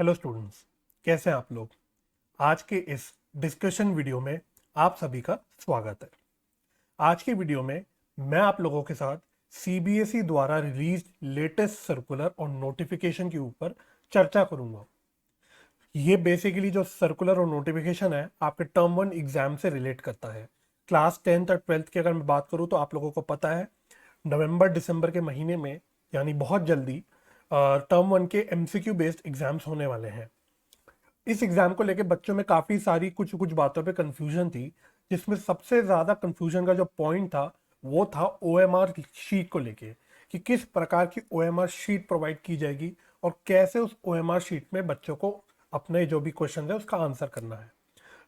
Hello students, कैसे हैं आप लोग। आज के इस डिस्कशन वीडियो में आप सभी का स्वागत है। आज की वीडियो में मैं आप लोगों के साथ सीबीएसई द्वारा रिलीज लेटेस्ट सर्कुलर और नोटिफिकेशन के ऊपर चर्चा करूंगा। ये बेसिकली जो सर्कुलर और नोटिफिकेशन है आपके टर्म वन एग्जाम से रिलेट करता है। क्लास 10th और 12th की अगर मैं बात करूँ तो आप लोगों को पता है नवंबर दिसंबर के महीने में यानी बहुत जल्दी टर्म वन के एमसीक्यू बेस्ड एग्जाम्स होने वाले हैं। इस एग्जाम को लेके बच्चों में काफी सारी कुछ कुछ बातों पे कंफ्यूजन थी, जिसमें सबसे ज्यादा कंफ्यूजन का जो पॉइंट था वो था ओएमआर शीट को लेके कि किस प्रकार की ओएमआर शीट प्रोवाइड की जाएगी और कैसे उस ओएमआर शीट में बच्चों को अपने जो भी क्वेश्चन है उसका आंसर करना है।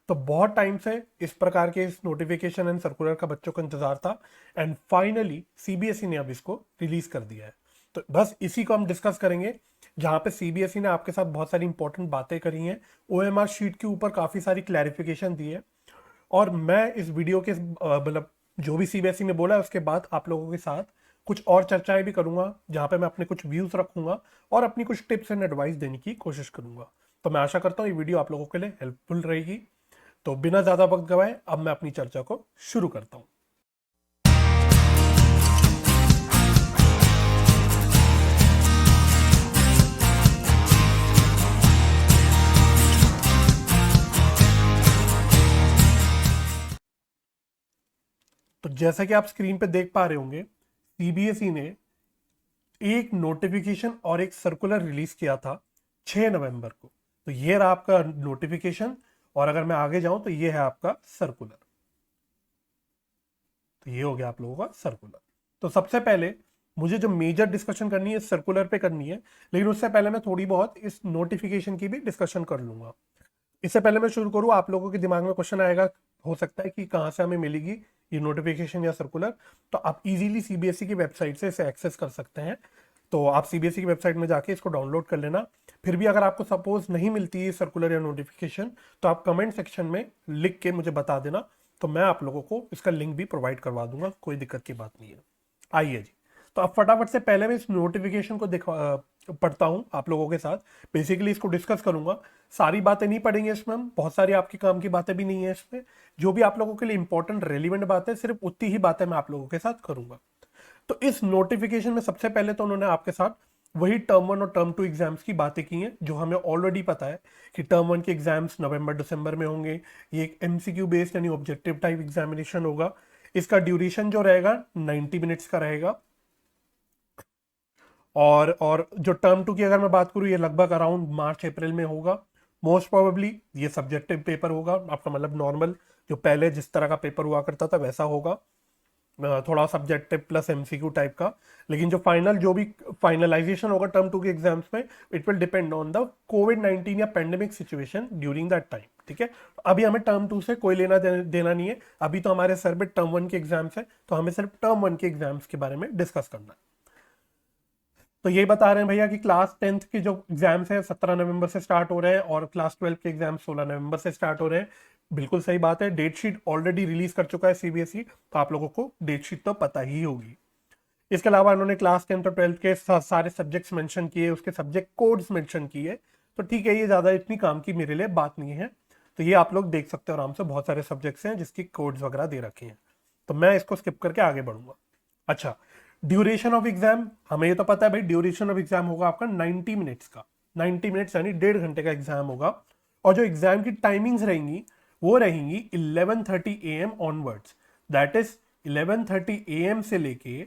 तो बहुत टाइम से इस प्रकार के इस नोटिफिकेशन एंड सर्कुलर का बच्चों को इंतजार था एंड फाइनली सीबीएसई ने अब इसको रिलीज कर दिया है। तो बस इसी को हम डिस्कस करेंगे, जहां पे सीबीएसई ने आपके साथ बहुत सारी इंपॉर्टेंट बातें करी हैं, ओएमआर शीट के ऊपर काफी सारी क्लैरिफिकेशन दी है। और मैं इस वीडियो के मतलब जो भी सीबीएसई ने बोला है उसके बाद आप लोगों के साथ कुछ और चर्चाएं भी करूंगा, जहां पे मैं अपने कुछ व्यूज रखूंगा और अपनी कुछ टिप्स एंड एडवाइस देने की कोशिश करूंगा। तो मैं आशा करता हूँ ये वीडियो आप लोगों के लिए हेल्पफुल रहेगी। तो बिना ज्यादा वक्त गवाए अब मैं अपनी चर्चा को शुरू करता हूं। तो जैसा कि आप स्क्रीन पे देख पा रहे होंगे, सीबीएसई ने एक नोटिफिकेशन और एक सर्कुलर रिलीज किया था 6 नवंबर को। तो ये रहा आपका नोटिफिकेशन और अगर मैं आगे जाऊं तो ये है आपका सर्कुलर। तो ये हो गया आप लोगों का सर्कुलर। तो सबसे पहले मुझे जो मेजर डिस्कशन करनी है सर्कुलर पे करनी है, लेकिन उससे पहले मैं थोड़ी बहुत इस नोटिफिकेशन की भी डिस्कशन कर लूंगा। इससे पहले मैं शुरू करूँ, आप लोगों के दिमाग में क्वेश्चन आएगा हो सकता है कि कहाँ से हमें मिलेगी ये नोटिफिकेशन या सर्कुलर। तो आप इजीली सीबीएसई की वेबसाइट से इसे एक्सेस कर सकते हैं। तो आप सीबीएसई की वेबसाइट में जाके इसको डाउनलोड कर लेना। फिर भी अगर आपको सपोज नहीं मिलती है सर्कुलर या नोटिफिकेशन तो आप कमेंट सेक्शन में लिख के मुझे बता देना, तो मैं आप लोगों को इसका लिंक भी प्रोवाइड करवा दूंगा, कोई दिक्कत की बात नहीं है। आइए जी, तो अब फटाफट से पहले मैं इस नोटिफिकेशन को पढ़ता हूं आप लोगों के साथ। बेसिकली इसको डिस्कस करूंगा, सारी बातें नहीं पढ़ेंगे इसमें हम, बहुत सारी आपके काम की बातें भी नहीं है इसमें। जो भी आप लोगों के लिए इंपॉर्टेंट रेलिवेंट बात है सिर्फ उतनी ही बातें मैं आप लोगों के साथ करूंगा। तो इस नोटिफिकेशन में सबसे पहले तो उन्होंने आपके साथ वही टर्म वन और टर्म टू एग्जाम्स की बातें की हैं जो हमें ऑलरेडी पता है कि टर्म वन के एग्जाम्स नवंबर दिसंबर में होंगे। ये एक एमसीक्यू बेस्ड यानी ऑब्जेक्टिव टाइप एग्जामिनेशन होगा। इसका ड्यूरेशन जो रहेगा 90 मिनट्स का रहेगा। और जो टर्म टू की अगर मैं बात करूँ ये लगभग अराउंड मार्च अप्रैल में होगा। मोस्ट प्रोबेबली ये सब्जेक्टिव पेपर होगा आपका, मतलब नॉर्मल जो पहले जिस तरह का पेपर हुआ करता था वैसा होगा, थोड़ा सब्जेक्टिव प्लस एमसीक्यू टाइप का। लेकिन जो फाइनल जो भी फाइनलाइजेशन होगा टर्म टू के एग्जाम्स में, it will depend on the कोविड-19 या pandemic situation during that time. ठीक है, अभी हमें टर्म टू से कोई लेना देना नहीं है। अभी तो हमारे सर पे टर्म वन के एग्जाम्स है, तो हमें सिर्फ टर्म वन के एग्जाम्स के बारे में डिस्कस करना है। तो यही बता रहे हैं भैया कि क्लास 10th के जो एग्जाम्स हैं 17 नवंबर से स्टार्ट हो रहे हैं और क्लास 12 के एग्जाम 16 नवंबर से स्टार्ट हो रहे हैं। बिल्कुल सही बात है, डेट शीट ऑलरेडी रिलीज कर चुका है सीबीएसई, तो आप लोगों को डेट शीट तो पता ही होगी। इसके अलावा उन्होंने क्लास 10th और 12th के सारे सब्जेक्ट्स मेंशन किए, उसके सब्जेक्ट कोड्स मेंशन किए। तो ठीक है, ये ज्यादा इतनी काम की मेरे लिए बात नहीं है। तो ये आप लोग देख सकते हो आराम से, बहुत सारे सब्जेक्ट्स हैं जिसकी कोड्स वगैरह दे रखे हैं। तो मैं इसको स्किप करके आगे बढ़ूंगा। अच्छा, ड्यूरेशन ऑफ एग्जाम हमें ये तो पता है भाई, ड्यूरेशन ऑफ एग्जाम होगा आपका 90 मिनट्स का। 90 मिनट्स यानी 1.5 घंटे का एग्जाम होगा। और जो एग्जाम की टाइमिंग्स रहेंगी वो रहेंगी 11:30 AM onwards. That is 11:30 AM से लेके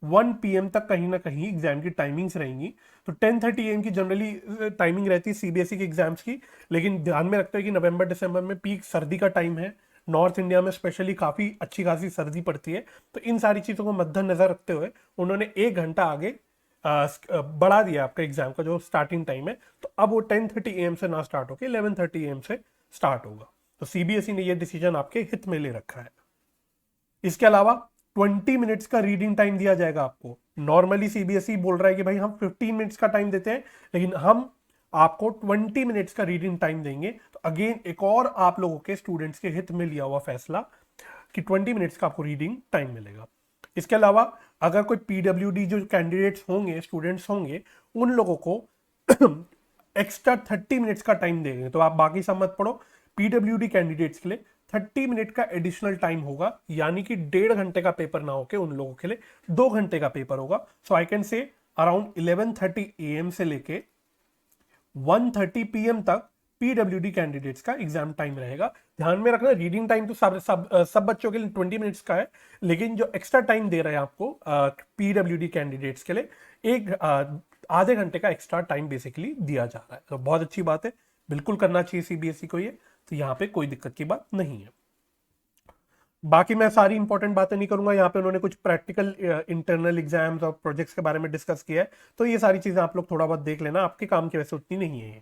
1 PM तक कहीं ना कहीं एग्जाम की टाइमिंग्स रहेंगी। तो 10:30 AM की जनरली टाइमिंग रहती है सीबीएसई के एग्जाम्स की, लेकिन ध्यान में रखते हैं कि नवंबर दिसंबर में पीक सर्दी का टाइम है। नॉर्थ इंडिया में स्पेशली काफ़ी अच्छी खासी सर्दी पड़ती है। तो इन सारी चीज़ों को मद्देनजर रखते हुए उन्होंने 1 घंटा आगे बढ़ा दिया आपका एग्जाम का जो स्टार्टिंग टाइम है। तो अब वो 10:30 AM से ना स्टार्ट होकर 11:30 AM से स्टार्ट होगा। तो सीबीएसई ने ये डिसीजन आपके हित में ले रखा है। इसके अलावा 20 मिनट्स का रीडिंग टाइम दिया जाएगा आपको। नॉर्मली सीबीएसई बोल रहा है कि भाई हम 15 मिनट्स का टाइम देते हैं, लेकिन हम आपको 20 मिनट्स का रीडिंग टाइम देंगे। तो अगेन एक और आप लोगों के स्टूडेंट्स के हित में लिया हुआ फैसला कि 20 मिनट्स का आपको रीडिंग टाइम मिलेगा। इसके अलावा अगर कोई पीडब्ल्यूडी जो कैंडिडेट्स होंगे, स्टूडेंट्स होंगे, उन लोगों को एक्स्ट्रा 30 मिनट्स का टाइम देंगे। तो आप बाकी सब मत पढ़ो, पीडब्ल्यूडी कैंडिडेट्स के लिए 30 मिनट का एडिशनल टाइम होगा, यानी कि 1.5 घंटे का पेपर ना होके उन लोगों के लिए 2 घंटे का पेपर होगा। So I can say around 11:30 AM से लेके 1:30 PM तक पीडब्ल्यूडी कैंडिडेट्स का एग्जाम टाइम रहेगा। ध्यान में रखना, रीडिंग टाइम तो सब बच्चों के लिए 20 मिनट्स का है, लेकिन जो एक्स्ट्रा टाइम दे रहे हैं आपको पीडब्ल्यूडी कैंडिडेट्स के लिए, एक आधे घंटे का एक्स्ट्रा टाइम बेसिकली दिया जा रहा है। तो बहुत अच्छी बात है, बिल्कुल करना चाहिए सीबीएसई को ये, तो यहाँ पे कोई दिक्कत की बात नहीं है। बाकी मैं सारी इंपॉर्टेंट बातें नहीं करूंगा, यहाँ पे उन्होंने कुछ प्रैक्टिकल इंटरनल एग्जाम्स और प्रोजेक्ट्स के बारे में डिस्कस किया है, तो ये सारी चीजें आप लोग थोड़ा बहुत देख लेना, आपके काम की वैसे उतनी नहीं है ये।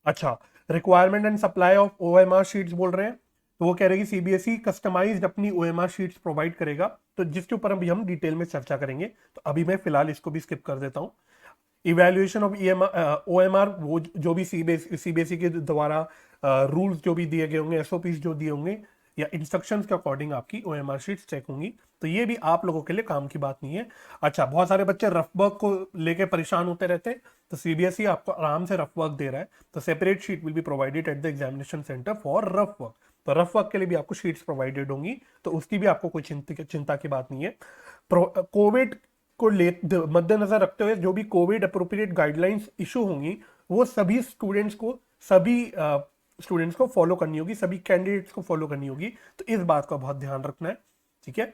अच्छा, requirement and supply of OMR sheets बोल रहे हैं, तो वो कह रहे हैं कि सीबीएसई कस्टमाइज्ड अपनी ओएमआर शीट्स प्रोवाइड करेगा, तो जिसके ऊपर अभी हम डिटेल में चर्चा करेंगे। तो अभी मैं फिलहाल इसको भी स्किप कर देता हूँ। इवैल्यूएशन ऑफ ओएमआर, वो जो भी सीबीएसई के द्वारा रूल्स जो भी दिए गए होंगे, एसओपीज जो दिए होंगे या इंस्ट्रक्शंस के अकॉर्डिंग आपकी ओएमआर शीट्स चेक होंगी, तो ये भी आप लोगों के लिए काम की बात नहीं है। अच्छा, बहुत सारे बच्चे रफ वर्क को लेके परेशान होते रहते हैं, तो सीबीएसई आपको आराम से रफ वर्क दे रहा है, तो separate sheet will be provided at the examination centre for rough work. तो रफ वर्क के लिए भी आपको शीट्स प्रोवाइडेड होंगी, तो उसकी भी आपको कोई चिंता की बात नहीं है। कोविड को मद्देनजर रखते हुए जो भी कोविड अप्रोप्रिएट गाइडलाइंस इशू होंगी, वो सभी स्टूडेंट्स को फॉलो करनी होगी, सभी कैंडिडेट्स को फॉलो करनी होगी, तो इस बात का बहुत ध्यान रखना है। ठीक है,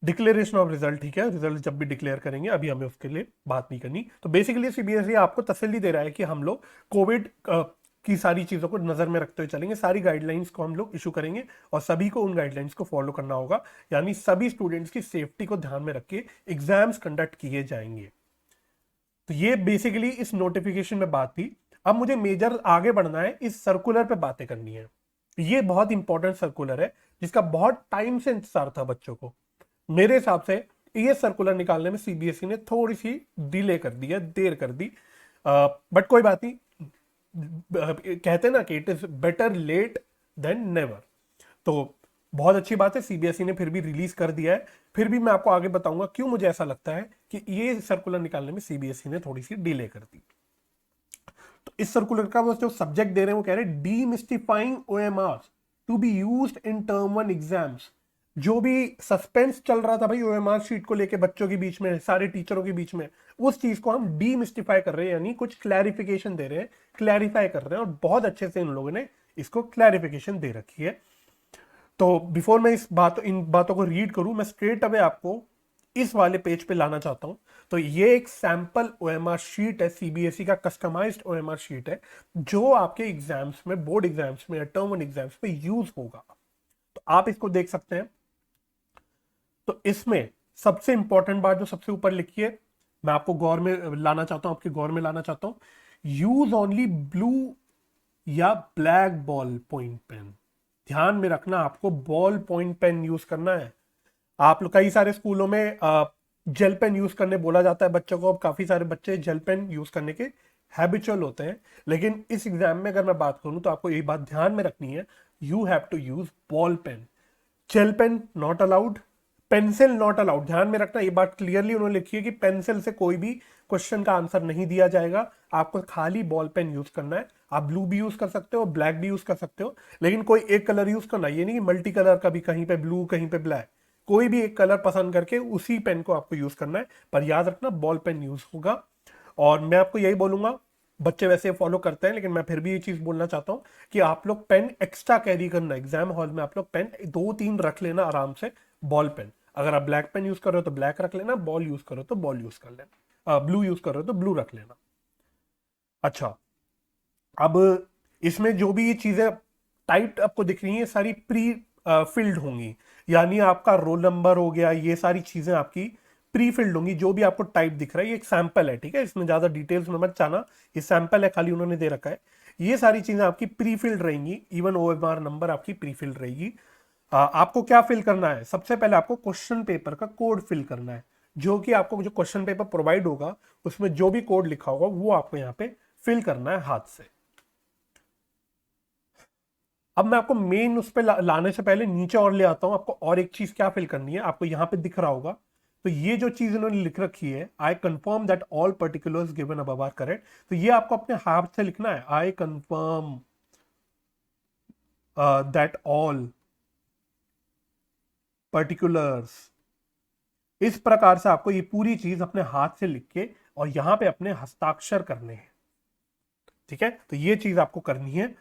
डिक्लेरेशन ऑफ रिजल्ट, ठीक है, रिजल्ट जब भी डिक्लेयर करेंगे, अभी हमें उसके लिए बात नहीं करनी। तो बेसिकली सीबीएसई आपको तसल्ली दे रहा है कि हम लोग कोविड की सारी चीजों को नजर में रखते हुए चलेंगे, सारी गाइडलाइंस को हम लोग इशू करेंगे और सभी को उन गाइडलाइंस को फॉलो करना होगा, यानी सभी स्टूडेंट्स की सेफ्टी को ध्यान में रख के एग्जाम्स कंडक्ट किए जाएंगे। तो ये बेसिकली इस नोटिफिकेशन में बात थी। अब मुझे मेजर आगे बढ़ना है, इस सर्कुलर पे बातें करनी है। ये बहुत इंपॉर्टेंट सर्कुलर है, जिसका बहुत टाइम से इंतजार था बच्चों को। मेरे हिसाब से ये सर्कुलर निकालने में सीबीएसई ने थोड़ी सी डिले कर दी है, देर कर दी, बट कोई बात नहीं। कहते ना कि it is better late than never, तो बहुत अच्छी बात है, सीबीएसई ने फिर भी रिलीज कर दिया है। फिर भी मैं आपको आगे बताऊंगा क्यों मुझे ऐसा लगता है कि ये सर्कुलर निकालने में सीबीएसई ने थोड़ी सी डिले कर दी। तो इस सर्कुलर का वो जो सब्जेक्ट दे रहे हैं वो कह रहे हैं demystifying OMR to be used in term 1 exams. जो भी सस्पेंस चल रहा था भाई ओएमआर शीट को लेके बच्चों के बीच में, सारे टीचरों के बीच में, उस चीज को हम डीमिस्टिफाई कर रहे हैं, यानी कुछ क्लैरिफिकेशन दे रहे हैं, क्लैरिफाई कर रहे हैं, और बहुत अच्छे से इन लोगों ने इसको क्लैरिफिकेशन दे रखी है। तो बिफोर मैं इन बातों को रीड करूं, मैं स्ट्रेट अवे आपको इस वाले पेज पे लाना चाहता हूं। तो ये एक सैंपल ओएमआर शीट है, सीबीएसई का कस्टमाइज्ड ओएमआर शीट है, जो आपके एग्जाम्स में, बोर्ड एग्जाम्स में या टर्म 1 एग्जाम्स में यूज होगा। तो आप इसको देख सकते हैं। तो इसमें सबसे इंपॉर्टेंट बात जो सबसे ऊपर लिखी है, मैं आपको गौर में लाना चाहता हूं, आपके गौर में लाना चाहता हूं, यूज ओनली ब्लू या ब्लैक बॉल पॉइंट पेन। ध्यान में रखना, आपको बॉल पॉइंट पेन यूज करना है। आप लोग कई सारे स्कूलों में जेल पेन यूज करने बोला जाता है बच्चों को, अब काफी सारे बच्चे जेल पेन यूज करने के हैबिचुअल होते हैं, लेकिन इस एग्जाम में अगर मैं बात करूं तो आपको यही बात ध्यान में रखनी है, you have to use ball pen. Gel pen not allowed, pencil not allowed. ध्यान में रखना, ये बात क्लियरली उन्होंने लिखी है कि पेंसिल से कोई भी क्वेश्चन का आंसर नहीं दिया जाएगा, आपको खाली बॉल पेन यूज करना है। आप ब्लू भी यूज कर सकते हो, ब्लैक भी यूज कर सकते हो, लेकिन कोई एक कलर यूज करना, ये नहीं कि मल्टी कलर का भी, कहीं पे ब्लू कहीं पे ब्लैक, कोई भी एक कलर पसंद करके उसी पेन को आपको यूज करना है, पर याद रखना बॉल पेन यूज होगा। और मैं आपको यही बोलूंगा, बच्चे वैसे फॉलो करते हैं, लेकिन मैं फिर भी ये चीज बोलना चाहता हूं कि आप लोग पेन एक्स्ट्रा कैरी करना, एग्जाम हॉल में आप लोग पेन 2-3 रख लेना आराम से, बॉल पेन। अगर आप ब्लैक पेन यूज कर रहे हो तो ब्लैक रख लेना, बॉल यूज कर रहे हो तो बॉल यूज कर लेना, ब्लू यूज कर रहे हो तो ब्लू रख लेना। अच्छा, अब इसमें जो भी ये चीजें टाइप आपको दिख रही हैं, सारी प्री फिल्ड होंगी, यानी आपका रोल नंबर हो गया, ये सारी चीजें आपकी प्री फिल्ड होंगी। जो भी आपको टाइप दिख रहा है, ये एक सैंपल है, ठीक है, इसमें ज्यादा डिटेल्स में मत जाना, ये सैंपल है, खाली उन्होंने दे रखा है। ये सारी चीजें आपकी प्री फिल्ड रहेंगी, इवन ओएमआर नंबर आपकी प्री फिल्ड रहेगी। आपको क्या फिल करना है, सबसे पहले आपको क्वेश्चन पेपर का कोड फिल करना है, जो कि आपको जो क्वेश्चन पेपर प्रोवाइड होगा उसमें जो भी कोड लिखा होगा वो आपको यहाँ पे फिल करना है हाथ से। अब मैं आपको मेन उस पर लाने से पहले नीचे और ले आता हूं, आपको और एक चीज क्या फिल करनी है, आपको यहाँ पे दिख रहा होगा तो ये जो चीज इन्होंने लिख रखी है, I confirm that all particulars given above are correct, तो ये आपको अपने हाथ से लिखना है, I confirm that all particulars. इस प्रकार से आपको ये पूरी चीज अपने हाथ से लिख के और यहां पे अपने हस्ताक्षर करने हैं, ठीक है। तो ये चीज आपको करनी है।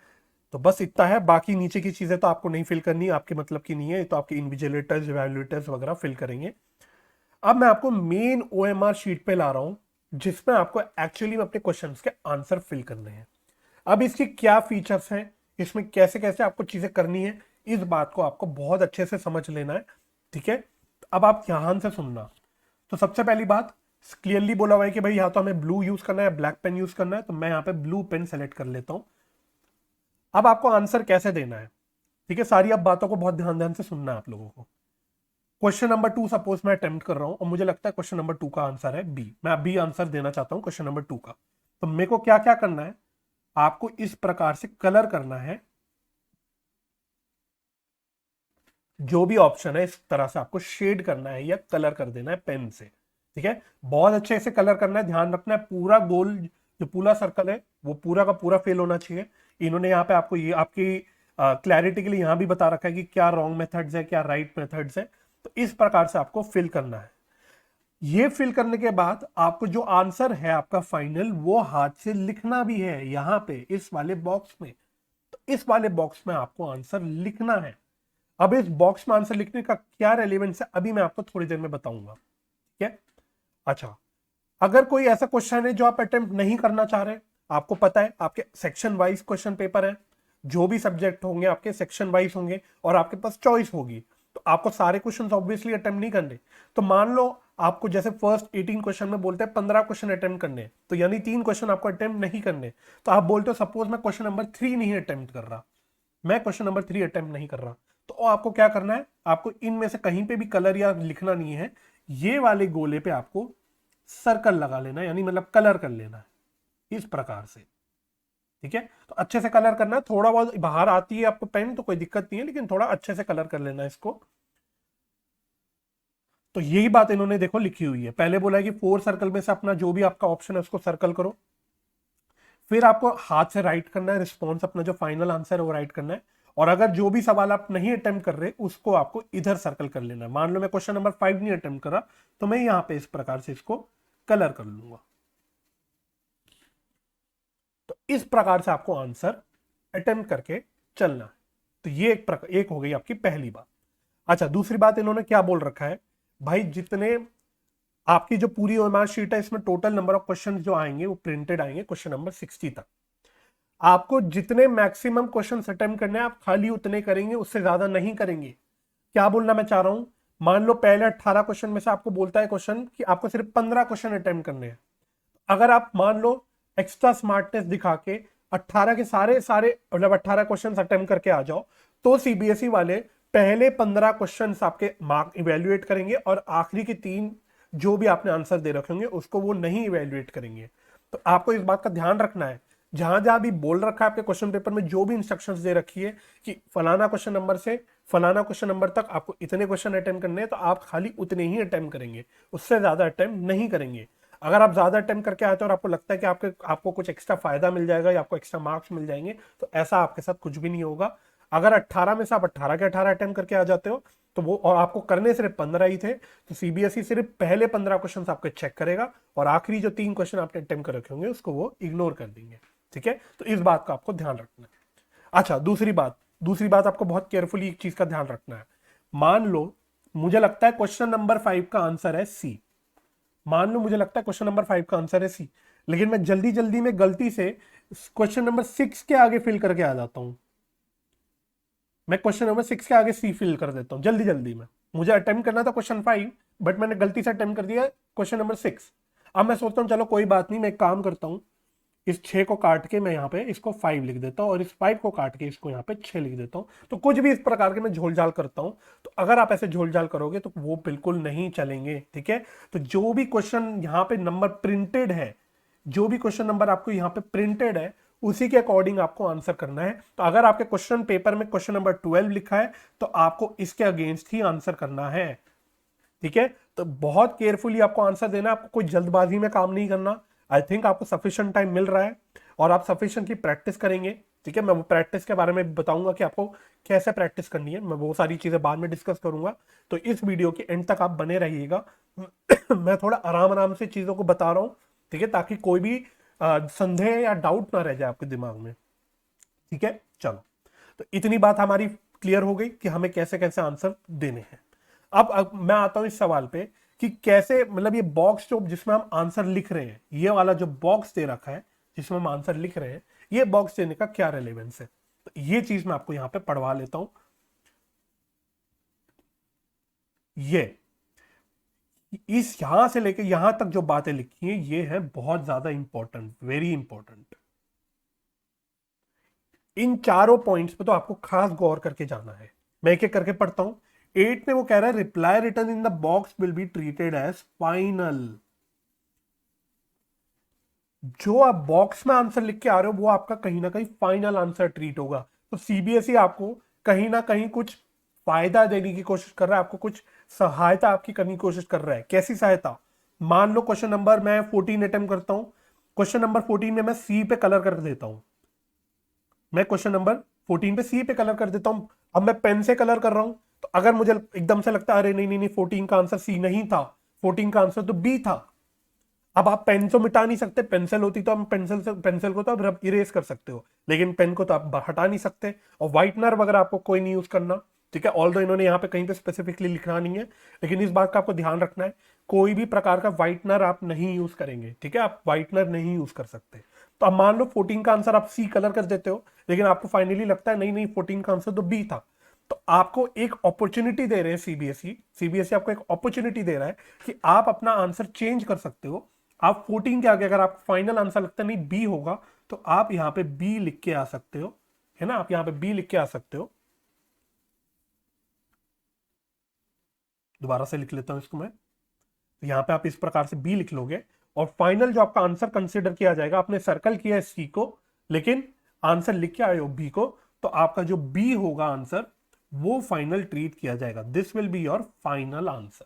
तो बस इतना है, बाकी नीचे की चीजें तो आपको नहीं फिल करनी, आपके मतलब की नहीं है, ये तो आपके इन्विजिलेटर्स इवैल्यूएटर्स वगैरह फिल करेंगे। अब मैं आपको मेन ओएमआर शीट पे ला रहा हूं, जिसमें आपको एक्चुअली में अपने क्वेश्चंस के आंसर फिल करने हैं। अब इसकी क्या फीचर्स हैं, इसमें कैसे कैसे आपको चीजें करनी है, इस बात को आपको बहुत अच्छे से समझ लेना है, ठीक है। अब आप ध्यान से सुनना। तो सबसे पहली बात, क्लियरली बोला हुआ है कि भाई या तो हमें ब्लू यूज करना है, ब्लैक पेन यूज करना है, तो मैं यहाँ पे ब्लू पेन सेलेक्ट कर लेता हूं। अब आपको आंसर कैसे देना है, ठीक है, सारी अब बातों को बहुत ध्यान ध्यान से सुनना है आप लोगों को। क्वेश्चन नंबर 2 सपोज मैं अटेम्प्ट कर रहा हूं और मुझे लगता है क्वेश्चन नंबर 2 का आंसर है बी, मैं अभी आंसर देना चाहता हूं क्वेश्चन नंबर 2 का। तो मेरे को क्या क्या करना है, आपको इस प्रकार से कलर करना है, जो भी ऑप्शन है इस तरह से आपको शेड करना है या कलर कर देना है पेन से, ठीक है। बहुत अच्छे से कलर करना है, ध्यान रखना है पूरा गोल जो पूरा सर्कल है वो पूरा का पूरा फेल होना चाहिए। इन्होंने यहाँ पे आपको ये आपकी क्लैरिटी के लिए यहां भी बता रखा है कि क्या रॉन्ग मेथड्स है क्या राइट मेथड्स है। तो इस प्रकार से आपको फिल करना है। ये फिल करने के बाद आपको जो आंसर है आपका फाइनल वो हाथ से लिखना भी है यहां पे इस वाले बॉक्स में। तो इस वाले बॉक्स में आपको आंसर लिखना है। अब इस बॉक्स में आंसर लिखने का क्या रेलेवेंस है अभी मैं आपको थोड़ी देर में बताऊंगा, ठीक है। अच्छा, अगर कोई ऐसा क्वेश्चन है जो आप अटेम्प्ट नहीं करना चाह रहे, आपको पता है आपके सेक्शन वाइज क्वेश्चन पेपर है, जो भी सब्जेक्ट होंगे आपके सेक्शन वाइज होंगे और आपके पास चॉइस होगी, तो आपको सारे क्वेश्चन ऑब्वियसली अटेम्प्ट नहीं करने। तो मान लो आपको जैसे फर्स्ट 18 क्वेश्चन में बोलते हैं 15 क्वेश्चन अटेम्प्ट करने, तो यानी 3 क्वेश्चन आपको अटेम्प्ट नहीं करने। तो आप बोलते हो सपोज मैं क्वेश्चन नंबर 3 नहीं अटेम्प्ट कर रहा, मैं क्वेश्चन नंबर 3 अटेम्प्ट नहीं कर रहा, तो आपको क्या करना है, आपको इनमें से कहीं पे भी कलर या लिखना नहीं है, ये वाले गोले पे आपको सर्कल लगा लेना है, यानी मतलब कलर कर लेना है इस प्रकार से, ठीक है। तो अच्छे से कलर करना है, थोड़ा बहुत बाहर आती है आपको पेन तो कोई दिक्कत नहीं है, लेकिन थोड़ा अच्छे से कलर कर लेना है इसको। तो यही बात इन्होंने देखो लिखी हुई है, पहले बोला है कि 4 सर्कल में से अपना जो भी आपका ऑप्शन है उसको सर्कल करो, फिर आपको हाथ से राइट करना है रिस्पॉन्स, अपना जो फाइनल आंसर है वो राइट करना है, और अगर जो भी सवाल आप नहीं अटेम्प्ट कर रहे उसको आपको इधर सर्कल कर लेना है। मान लो मैं क्वेश्चन नंबर 5 नहीं अटेम्प्ट कर रहा, तो मैं यहां पे इस प्रकार से इसको कलर कर लूंगा। तो इस प्रकार से आपको आंसर अटेम्प्ट करके चलना है। तो ये एक हो गई आपकी पहली बात। अच्छा, दूसरी बात इन्होंने क्या बोल रखा है, भाई जितने आपकी जो पूरी ओएमआर शीट है इसमें टोटल नंबर ऑफ क्वेश्चन जो आएंगे वो प्रिंटेड आएंगे क्वेश्चन नंबर 60 तक। आपको जितने मैक्सिमम क्वेश्चन अटेम्प्ट करने हैं आप खाली उतने करेंगे, उससे ज्यादा नहीं करेंगे। क्या बोलना मैं चाह रहा हूं, मान लो पहले 18 क्वेश्चन में से आपको बोलता है क्वेश्चन कि आपको सिर्फ 15 क्वेश्चन अटेम्प्ट करने हैं। अगर आप मान लो एक्स्ट्रा स्मार्टनेस दिखा के 18 के सारे सारे मतलब 18 क्वेश्चन अटेम्प्ट करके आ जाओ, तो सीबीएसई वाले पहले 15 क्वेश्चन आपके मार्क इवेल्युएट करेंगे और आखिरी के 3 जो भी आपने आंसर दे रखे होंगे उसको वो नहीं इवेल्युएट करेंगे। तो आपको इस बात का ध्यान रखना है, जहां जहां भी बोल रखा है आपके क्वेश्चन पेपर में जो भी इंस्ट्रक्शंस दे रखी है कि फलाना क्वेश्चन नंबर से फलाना क्वेश्चन नंबर तक आपको इतने क्वेश्चन अटेम्प्ट करने हैं, तो आप खाली उतने ही अटेम्प्ट करेंगे, उससे ज्यादा अटेम्प्ट नहीं करेंगे। अगर आप ज्यादा अटेम्प्ट करके आते हो और आपको लगता है कि आपको कुछ एक्स्ट्रा फायदा मिल जाएगा या आपको एक्स्ट्रा मार्क्स मिल जाएंगे, तो ऐसा आपके साथ कुछ भी नहीं होगा। अगर 18 में से आप 18 के 18 अटेम्प्ट करके आ जाते हो तो वो, और आपको करने सिर्फ 15 ही थे, तो सीबीएसई सिर्फ पहले 15 क्वेश्चन आपके चेक करेगा और आखिरी जो 3 क्वेश्चन आपने अटेम्प्ट कर रखे होंगे उसको वो इग्नोर कर देंगे, ठीक है। तो इस बात का आपको ध्यान रखना है। अच्छा, दूसरी बात आपको बहुत केयरफुली एक चीज का ध्यान रखना है। मान लो मुझे लगता है क्वेश्चन नंबर 5 का आंसर है सी, मान लो मुझे लगता है क्वेश्चन नंबर 5 का आंसर है सी, लेकिन मैं जल्दी जल्दी में गलती से क्वेश्चन नंबर 6 के आगे फिल करके आ जाता हूं। मैं क्वेश्चन नंबर 6 के आगे सी फिल कर देता हूं जल्दी जल्दी में। मुझे अटेम्प्ट करना था क्वेश्चन 5, बट मैंने गलती से अटेम्प्ट कर दिया क्वेश्चन नंबर 6। अब मैं सोचता हूं चलो कोई बात नहीं, मैं एक काम करता हूं, इस 6 को काट के मैं यहाँ पे इसको 5 लिख देता हूँ और इस 5 को काट के इसको यहाँ पे 6 लिख देता हूँ। तो कुछ भी इस प्रकार के मैं झोलझाल करता हूँ। तो अगर आप ऐसे झोलझाल करोगे तो वो बिल्कुल नहीं चलेंगे, ठीक है। तो जो भी क्वेश्चन यहाँ पे नंबर प्रिंटेड है, जो भी क्वेश्चन नंबर आपको यहाँ पे प्रिंटेड है उसी के अकॉर्डिंग आपको आंसर करना है। तो अगर आपके क्वेश्चन पेपर में क्वेश्चन नंबर 12 लिखा है तो आपको इसके अगेंस्ट ही आंसर करना है, ठीक है, तो बहुत केयरफुली आपको आंसर देना है, आपको कोई जल्दबाजी में काम नहीं करना। आई थिंक आपको सफिशिएंट टाइम मिल रहा है और आप सफिशिएंटली प्रैक्टिस करेंगे। ठीक है, मैं वो प्रैक्टिस के बारे में भी बताऊंगा कि आपको कैसे प्रैक्टिस करनी है, मैं वो सारी चीजें बाद में डिस्कस करूंगा। तो इस वीडियो के एंड तक आप बने रहिएगा। मैं थोड़ा आराम आराम से चीजों को बता रहा हूँ, ठीक है, ताकि कोई भी संदेह या डाउट ना रह जाए आपके दिमाग में। ठीक है, चलो, तो इतनी बात हमारी क्लियर हो गई कि हमें कैसे कैसे आंसर देने हैं। अब मैं आता हूं इस सवाल पे कि कैसे, मतलब ये बॉक्स जो जिसमें हम आंसर लिख रहे हैं, ये वाला जो बॉक्स दे रखा है जिसमें हम आंसर लिख रहे हैं, ये बॉक्स देने का क्या रेलेवेंस है, तो ये चीज मैं आपको यहां पे पढ़वा लेता हूं। ये इस यहां से लेकर यहां तक जो बातें लिखी हैं, ये है बहुत ज्यादा इंपॉर्टेंट, वेरी इंपॉर्टेंट। इन चारों पॉइंट्स पे तो आपको खास गौर करके जाना है। मैं एक एक करके पढ़ता हूं। 8 में वो कह रहा है reply return in the box will be treated as final. जो आप बॉक्स में आंसर लिख के आ रहे हो वो आपका कहीं ना कहीं फाइनल आंसर ट्रीट होगा। तो सीबीएसई आपको कहीं ना कहीं कुछ फायदा देने की कोशिश कर रहा है, आपको कुछ सहायता आपकी करने की कोशिश कर रहा है। कैसी सहायता? मान लो क्वेश्चन नंबर मैं 14 अटेम्प्ट करता हूं, क्वेश्चन नंबर 14 में मैं सी पे कलर कर देता हूं, मैं क्वेश्चन नंबर 14 पे सी पे कलर कर देता हूं। अब मैं पेन से कलर कर रहा हूं, तो अगर मुझे एकदम से लगता है अरे नहीं नहीं नहीं 14 का आंसर सी नहीं था, 14 का आंसर तो बी था। अब आप पेन तो मिटा नहीं सकते, पेंसिल होती तो हम पेंसिल को तो आप इरेज कर सकते हो, लेकिन पेन को तो आप हटा नहीं सकते। और व्हाइटनर वगैरह आपको कोई नहीं यूज करना। ठीक है, ऑल दो इन्होंने यहाँ पे कहीं पे स्पेसिफिकली लिखना नहीं है, लेकिन इस बात का आपको ध्यान रखना है, कोई भी प्रकार का व्हाइटनर आप नहीं यूज करेंगे। ठीक है, आप व्हाइटनर नहीं यूज कर सकते। तो अब मान लो 14 का आंसर आप सी कलर कर देते हो, लेकिन आपको फाइनली लगता है नहीं नहीं 14 का आंसर तो बी था, तो आपको एक अपॉर्चुनिटी दे रहे हैं सीबीएसई आपको एक अपॉर्चुनिटी दे रहा है कि आप अपना आंसर चेंज कर सकते हो। आप 14 के आगे अगर आपको फाइनल आंसर लगता है नहीं बी होगा, तो आप यहां पे बी लिख के आ सकते हो, है ना, आप यहां पे बी लिख के आ सकते हो। दोबारा से लिख लेता हूं इसको मैं। तो यहां पे आप इस प्रकार से बी लिख लोगे, और फाइनल जो आपका आंसर कंसिडर किया जाएगा, आपने सर्कल किया है सी को, लेकिन आंसर लिख के आए हो बी को, तो आपका जो बी होगा आंसर, वो फाइनल ट्रीट किया जाएगा। This will be your final answer.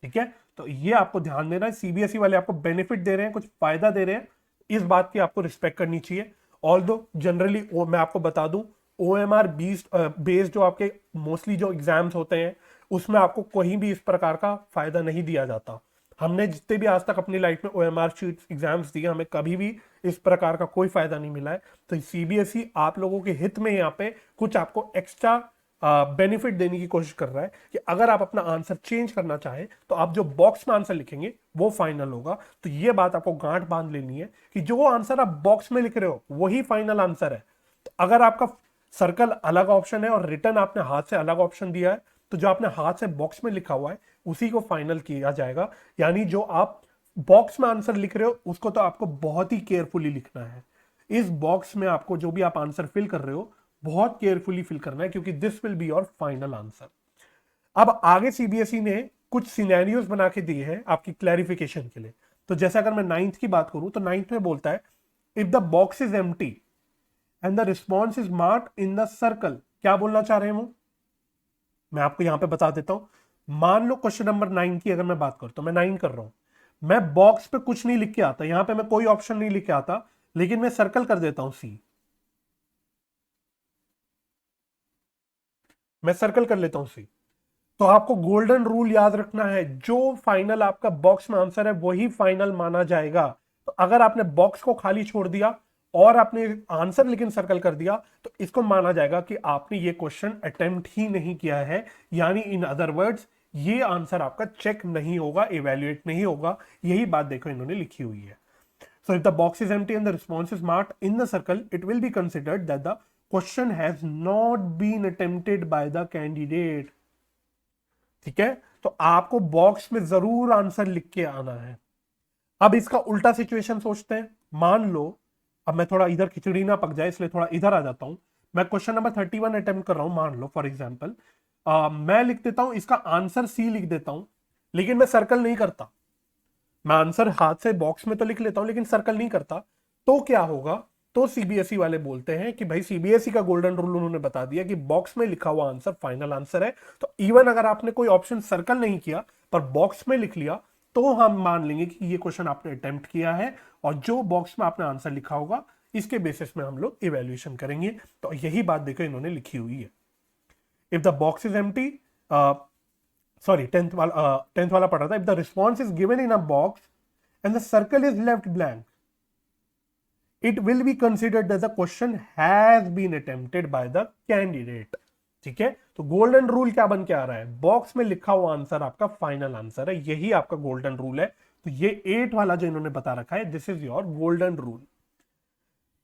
ठीक है, तो ये आपको ध्यान देना है, सीबीएसई वाले आपको बेनिफिट दे रहे हैं, कुछ फायदा दे रहे हैं, इस बात की आपको रिस्पेक्ट करनी चाहिए। ऑल दो जनरली मैं आपको बता दूं, ओएमआर बेस्ड जो आपके मोस्टली जो एग्जाम्स होते हैं, उसमें आपको कहीं भी इस प्रकार का फायदा नहीं दिया जाता। हमने जितने भी आज तक अपनी लाइफ में ओएमआर शीट एग्जाम्स दिए, हमें कभी भी इस प्रकार का कोई फायदा नहीं मिला है। तो सीबीएसई आप लोगों के हित में यहाँ पे कुछ आपको एक्स्ट्रा बेनिफिट देने की कोशिश कर रहा है कि अगर आप अपना आंसर चेंज करना चाहें, तो आप जो बॉक्स में आंसर लिखेंगे वो फाइनल होगा। तो ये बात आपको गांठ बांध लेनी है कि जो आंसर आप बॉक्स में लिख रहे हो वही फाइनल आंसर है। तो अगर आपका सर्कल अलग ऑप्शन है और रिटर्न आपने हाथ से अलग ऑप्शन दिया है, तो जो आपने हाथ से बॉक्स में लिखा हुआ है उसी को फाइनल किया जाएगा। यानी जो आप बॉक्स में आंसर लिख रहे हो उसको तो आपको बहुत ही केयरफुली लिखना है। इस बॉक्स में आपको जो भी आप आंसर फिल कर रहे हो बहुत केयरफुली फिल करना है, क्योंकि this will be your final answer. अब आगे सीबीएसई ने कुछ सिनेरियोस बना के दिए हैं आपकी क्लैरिफिकेशन के लिए। तो जैसे अगर मैं 9th की बात करूं, तो 9th में बोलता है if the box is empty and the response is marked in the circle. क्या बोलना चाह रहे हैं वो, मैं आपको यहां पे बता देता हूं। मान लो क्वेश्चन नंबर 9 की अगर मैं बात करूं, तो मैं 9 कर रहा हूं, मैं बॉक्स पे कुछ नहीं लिख के आता, यहां पे मैं कोई ऑप्शन नहीं लिख के आता, लेकिन मैं सर्कल कर देता हूं सी, मैं सर्कल कर लेता हूं सी। तो आपको गोल्डन रूल याद रखना है, जो फाइनल आपका बॉक्स में आंसर है वही फाइनल माना जाएगा। तो अगर आपने बॉक्स को खाली छोड़ दिया और आपने आंसर लेकिन सर्कल कर दिया, तो इसको माना जाएगा कि आपने ये क्वेश्चन अटेम्प्ट ही नहीं किया है, यानी इन अदर वर्ड्स ये आंसर आपका चेक नहीं होगा, इवेल्युएट नहीं होगा। यही बात देखो इन्होंने लिखी हुई है। So if the box is empty and the response is marked in the circle, it will be considered that the question has not been attempted by the candidate. ठीक है, तो आपको बॉक्स में जरूर आंसर लिख के आना है। अब इसका उल्टा सिचुएशन सोचते हैं। मान लो, अब मैं थोड़ा इधर खिचड़ी ना पक जाए इसलिए थोड़ा इधर आ जाता हूं। मैं क्वेश्चन नंबर 31 अटेम्प्ट कर रहा हूं, मान लो फॉर एग्जाम्पल, मैं लिख देता हूं इसका आंसर सी लिख देता हूं, लेकिन मैं सर्कल नहीं करता। मैं आंसर हाथ से बॉक्स में तो लिख लेता हूं लेकिन सर्कल नहीं करता। तो क्या होगा, तो सीबीएसई वाले बोलते हैं कि भाई सीबीएसई का गोल्डन रूल उन्होंने बता दिया कि बॉक्स में लिखा हुआ आंसर फाइनल आंसर है। तो इवन अगर आपने कोई ऑप्शन सर्कल नहीं किया, पर बॉक्स में लिख लिया तो हम मान लेंगे कि ये क्वेश्चन आपने अटेम्प्ट किया है, और जो बॉक्स में आपने आंसर लिखा होगा इसके बेसिस में हम लोग इवेल्युएशन करेंगे। तो यही बात देखो इन्होंने लिखी हुई है। If the box is empty, sorry 10th वाला पढ़ रहा था, if the response is given in a box and the circle is left blank, it will be considered that the question has been attempted by the candidate। ठीक है, तो golden rule क्या बन के आ रहा है, बॉक्स में लिखा हुआ आंसर आपका फाइनल आंसर है, यही आपका गोल्डन रूल है। तो ये 8 वाला जो इन्होंने बता रखा है, this is your golden rule.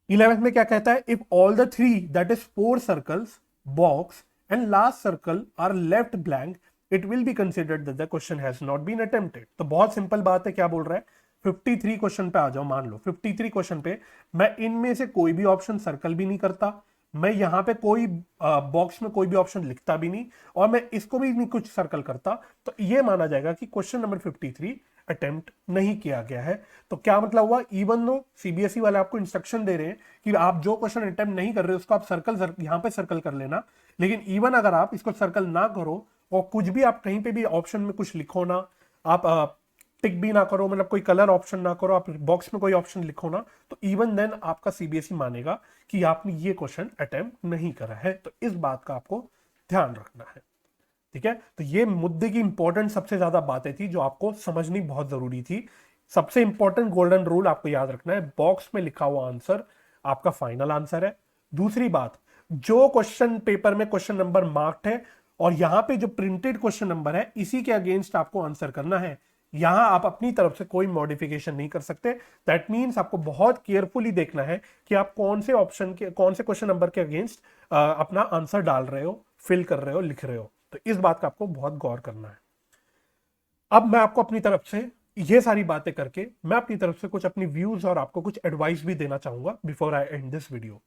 11th में क्या कहता है, if all the 3 that is 4 circles box and last circle are left blank, it will be considered that the question has not been attempted. तो बहुत सिंपल बात है, क्या बोल रहा है, 53 क्वेश्चन पे आ जाओ, मान लो 53 क्वेश्चन पे मैं इनमें से कोई भी ऑप्शन सर्कल भी नहीं करता, मैं यहां पे कोई बॉक्स में कोई भी ऑप्शन लिखता भी नहीं, और मैं इसको भी नहीं कुछ सर्कल करता, तो ये माना जाएगा कि क्वेश्चन नंबर 53 अटेम्प्ट नहीं किया गया है। तो क्या मतलब हुआ, इवन दो सीबीएसई वाले आपको इंस्ट्रक्शन दे रहे हैं कि आप जो क्वेश्चन अटेम्प्ट नहीं कर रहे उसको आप सर्कल यहां पे सर्कल कर लेना, लेकिन इवन अगर आप इसको सर्कल ना करो और कुछ भी आप कहीं पे भी ऑप्शन में कुछ लिखो ना, आप टिक भी ना करो, मतलब कोई कलर ऑप्शन ना करो, आप बॉक्स में कोई ऑप्शन लिखो ना, तो इवन देन आपका सीबीएसई मानेगा कि आपने ये क्वेश्चन अटेम्प्ट नहीं करा है। तो इस बात का आपको ध्यान रखना है। ठीक है, तो ये मुद्दे की इंपॉर्टेंट सबसे ज्यादा बातें थी जो आपको समझनी बहुत जरूरी थी। सबसे इंपॉर्टेंट गोल्डन रूल आपको याद रखना है, बॉक्स में लिखा हुआ आंसर आपका फाइनल आंसर है। दूसरी बात, जो क्वेश्चन पेपर में क्वेश्चन नंबर मार्क्ड है और यहां पे जो प्रिंटेड क्वेश्चन नंबर है इसी के अगेंस्ट आपको आंसर करना है, यहां आप अपनी तरफ से कोई मॉडिफिकेशन नहीं कर सकते। दैट मींस आपको बहुत केयरफुली देखना है कि आप कौन से ऑप्शन के, कौन से क्वेश्चन नंबर के अगेंस्ट अपना आंसर डाल रहे हो, फिल कर रहे हो, लिख रहे हो। तो इस बात का आपको बहुत गौर करना है। अब मैं आपको अपनी तरफ से ये सारी बातें करके मैं अपनी तरफ से कुछ अपनी व्यूज और आपको कुछ एडवाइस भी देना चाहूंगा before I and this video.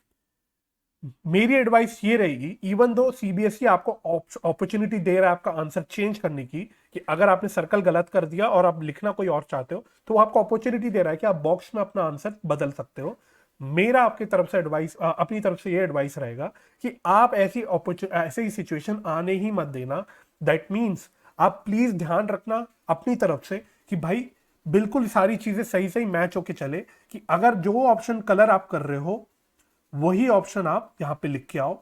मेरी एडवाइस ये रहेगी, इवन दो सीबीएसई आपको अपॉर्चुनिटी दे रहा है आपका आंसर चेंज करने की, कि अगर आपने सर्कल गलत कर दिया और आप लिखना कोई और चाहते हो तो वो आपको अपॉर्चुनिटी दे रहा है कि आप बॉक्स में अपना आंसर बदल सकते हो। मेरा आपकी तरफ से एडवाइस, अपनी तरफ से ये एडवाइस रहेगा कि आप ऐसी सिचुएशन आने ही मत देना। दैट मीन्स आप प्लीज ध्यान रखना अपनी तरफ से कि भाई बिल्कुल सारी चीजें सही सही मैच होके चले, कि अगर जो ऑप्शन कलर आप कर रहे हो वही ऑप्शन आप यहां पे लिख के आओ,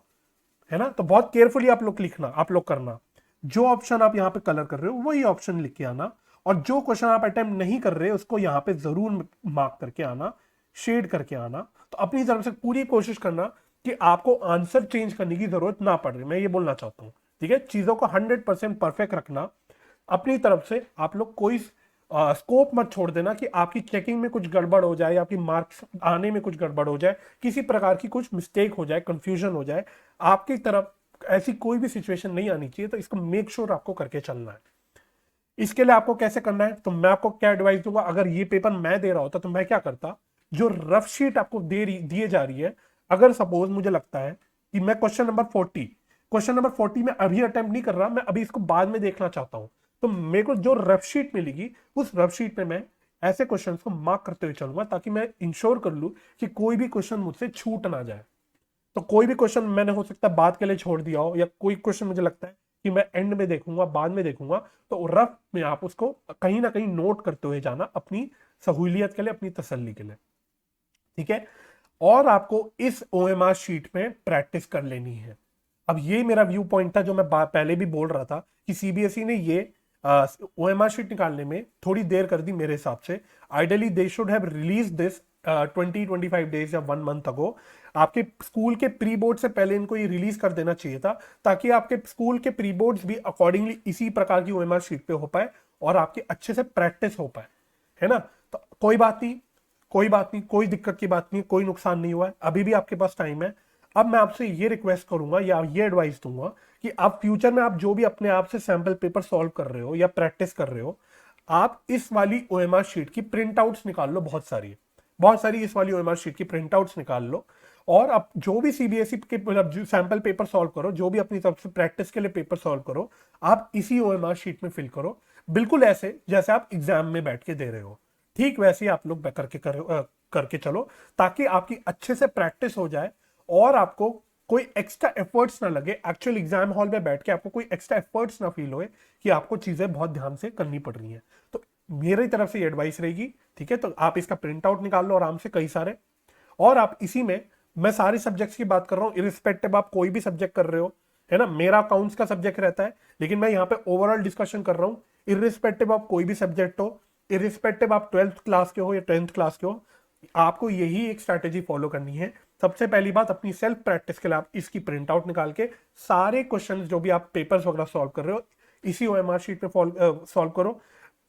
है ना। तो बहुत केयरफुली आप लोग लिखना, आप लोग करना, जो ऑप्शन आप यहां पे कलर कर रहे हो वही ऑप्शन लिख के आना, और जो क्वेश्चन आप अटेम्प्ट नहीं कर रहे उसको यहां पे जरूर मार्क करके आना, शेड करके आना। तो अपनी तरफ से पूरी कोशिश करना कि आपको आंसर चेंज करने की जरूरत ना पड़ रही, मैं ये बोलना चाहता हूं। ठीक है, चीजों को 100% परफेक्ट रखना अपनी तरफ से। आप लोग कोई स्कोप मत छोड़ देना कि आपकी चेकिंग में कुछ गड़बड़ हो जाए, आपकी मार्क्स आने में कुछ गड़बड़ हो जाए, किसी प्रकार की कुछ मिस्टेक हो जाए, कंफ्यूजन हो जाए, आपकी तरफ ऐसी कोई भी सिचुएशन नहीं आनी चाहिए। तो इसको मेक श्योर आपको करके चलना है। इसके लिए आपको कैसे करना है, तो मैं आपको क्या एडवाइस दूंगा, अगर ये पेपर मैं दे रहा होता तो मैं क्या करता, जो रफ शीट आपको दिए जा रही है, अगर सपोज मुझे लगता है कि मैं क्वेश्चन नंबर 40 में अभी अटेम्प्ट नहीं कर रहा, मैं अभी इसको बाद में देखना चाहता हूं, तो मेरे को जो रफ शीट मिलेगी उस रफ शीट में मैं ऐसे क्वेश्चन को मार्क करते हुए चलूंगा, ताकि मैं इंश्योर कर लूं कि कोई भी क्वेश्चन मुझसे छूट ना जाए। तो कोई भी क्वेश्चन मैंने हो सकता है बाद के लिए छोड़ दिया हो, या कोई क्वेश्चन मुझे लगता है कि मैं एंड में देखूंगा, बाद में देखूंगा, तो रफ में आप उसको कहीं ना कहीं नोट करते हुए जाना, अपनी सहूलियत के लिए, अपनी तसल्ली के लिए। ठीक है, और आपको इस ओएमआर शीट में प्रैक्टिस कर लेनी है। अब ये मेरा व्यू पॉइंट था जो मैं पहले भी बोल रहा था कि सीबीएसई ने ये ओएमआर शीट निकालने में थोड़ी देर कर दी मेरे हिसाब से। Ideally they should have release this 20-25 days या 1 मंथ अगो। आपके स्कूल के प्री बोर्ड से पहले इनको ये रिलीज कर देना चाहिए था, ताकि आपके स्कूल के प्री बोर्ड्स भी अकॉर्डिंगली इसी प्रकार की ओएमआर शीट पे हो पाए और आपकी अच्छे से प्रैक्टिस हो पाए, है ना। तो कोई बात नहीं, कोई दिक्कत की बात नहीं, कोई नुकसान नहीं हुआ है, अभी भी आपके पास टाइम है। अब मैं आपसे ये रिक्वेस्ट करूंगा या ये एडवाइस दूंगा कि आप फ्यूचर में आप जो भी अपने आप से सैंपल पेपर सॉल्व कर रहे हो या प्रैक्टिस कर रहे हो, आप इस वाली ओएमआर शीट की प्रिंट आउट्स निकाल लो, बहुत सारी इस वाली ओएमआर शीट की प्रिंट आउट्स निकाल लो, और आप जो भी सीबीएसई के मतलब सैंपल पेपर सॉल्व करो, जो भी अपनी तरफ से प्रैक्टिस के लिए पेपर सॉल्व करो, आप इसी ओएमआर शीट में फिल करो, बिल्कुल ऐसे जैसे आप एग्जाम में बैठ के दे रहे हो, ठीक वैसे ही आप लोग करके चलो, ताकि आपकी अच्छे से प्रैक्टिस हो जाए और आपको कोई एक्स्ट्रा एफर्ट्स ना लगे, एक्चुअल एग्जाम हॉल में बैठ के आपको कोई एक्स्ट्रा एफर्ट्स ना फील होए कि आपको चीजें बहुत ध्यान से करनी पड़ रही हैं। तो मेरी तरफ से ये एडवाइस रहेगी, ठीक है। तो आप इसका प्रिंट आउट निकाल लो आराम से कई सारे, और आप इसी में, मैं सारे सब्जेक्ट्स की बात कर रहा हूँ, इरिस्पेक्टिव आप कोई भी सब्जेक्ट कर रहे हो, है ना। मेरा अकाउंट्स का सब्जेक्ट रहता है, लेकिन मैं यहाँ पे ओवरऑल डिस्कशन कर रहा हूँ। इरिस्पेक्टिव आप कोई भी सब्जेक्ट हो, इरिस्पेक्टिव आप 12th क्लास के हो या 10th क्लास के हो, आपको यही एक स्ट्रैटेजी फॉलो करनी है। सबसे पहली बात, अपनी सेल्फ प्रैक्टिस के लिए आप इसकी प्रिंट आउट निकाल के सारे क्वेश्चंस जो भी आप पेपर्स वगैरह सॉल्व कर रहे हो, इसी ओएमआर शीट पे सॉल्व करो।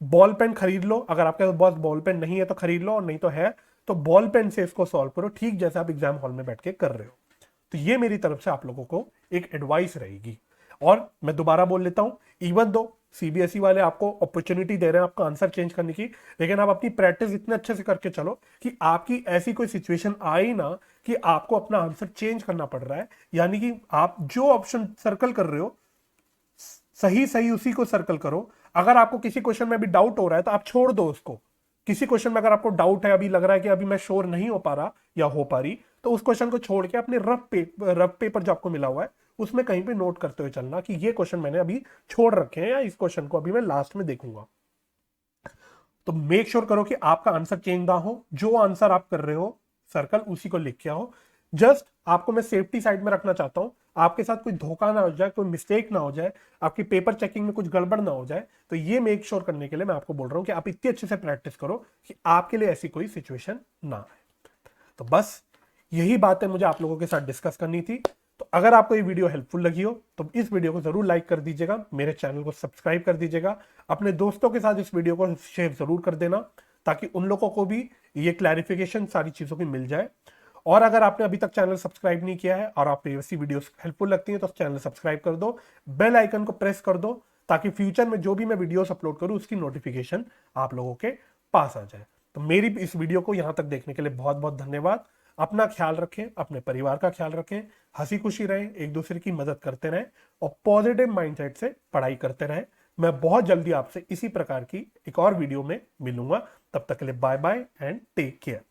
बॉल पेन खरीद लो, अगर आपके पास बॉल पेन नहीं है तो खरीद लो, और नहीं तो है तो बॉल पेन से इसको सॉल्व करो, ठीक जैसे आप एग्जाम हॉल में बैठ के कर रहे हो। तो ये मेरी तरफ से आप लोगों को एक एडवाइस रहेगी। और मैं दोबारा बोल लेता हूं, इवन दो सीबीएसई वाले आपको अपॉर्चुनिटी दे रहे हैं आपका आंसर चेंज करने की, लेकिन आप अपनी प्रैक्टिस इतने अच्छे से करके चलो कि आपकी ऐसी कोई सिचुएशन आए ना कि आपको अपना आंसर चेंज करना पड़ रहा है। यानी कि आप जो ऑप्शन सर्कल कर रहे हो, सही सही उसी को सर्कल करो। अगर आपको किसी क्वेश्चन में भी डाउट हो रहा है तो आप छोड़ दो उसको। किसी क्वेश्चन में अगर आपको डाउट है, अभी लग रहा है कि अभी मैं श्योर नहीं हो पा रहा या हो पा रही, तो उस क्वेश्चन को छोड़ के अपने रफ पेपर जो आपको मिला हुआ है उसमें कहीं पे नोट करते हुए चलना कि ये क्वेश्चन मैंने अभी छोड़ रखे हैं, या इस क्वेश्चन को अभी मैं लास्ट में देखूंगा। तो मेक श्योर करो कि आपका आंसर चेंज ना हो, जो आंसर आप कर रहे हो सर्कल उसी को लिख के आओ। जस्ट आपको मैं सेफ्टी साइड में रखना चाहता हूं, आपके साथ कोई धोखा ना हो जाए, कोई मिस्टेक ना हो जाए, आपकी पेपर चेकिंग में कुछ गड़बड़ ना हो जाए। तो ये मेक श्योर करने के लिए मैं आपको बोल रहा हूं कि आप इतनी अच्छे से प्रैक्टिस करो कि आपके लिए ऐसी कोई सिचुएशन ना आए। तो बस यही बातें मुझे आप लोगों के साथ डिस्कस करनी थी। तो अगर आपको ये वीडियो हेल्पफुल लगी हो तो इस वीडियो को जरूर लाइक कर दीजिएगा, मेरे चैनल को सब्सक्राइब कर दीजिएगा, अपने दोस्तों के साथ इस वीडियो को शेयर जरूर कर देना, ताकि उन लोगों को भी ये क्लैरिफिकेशन सारी चीजों की मिल जाए। और अगर आपने अभी तक चैनल सब्सक्राइब नहीं किया है और आपको ऐसी वीडियोस हेल्पफुल लगती हैं तो चैनल सब्सक्राइब कर दो, बेल आइकन को प्रेस कर दो, ताकि फ्यूचर में जो भी मैं वीडियोस अपलोड करूं उसकी नोटिफिकेशन आप लोगों के पास आ जाए। तो मेरी इस वीडियो को यहां तक देखने के लिए बहुत बहुत धन्यवाद। अपना ख्याल रखें, अपने परिवार का ख्याल रखें, हंसी खुशी रहें, एक दूसरे की मदद करते रहें और पॉजिटिव माइंडसेट से पढ़ाई करते रहें। मैं बहुत जल्दी आपसे इसी प्रकार की एक और वीडियो में मिलूंगा। तब तक के लिए bye bye and take care.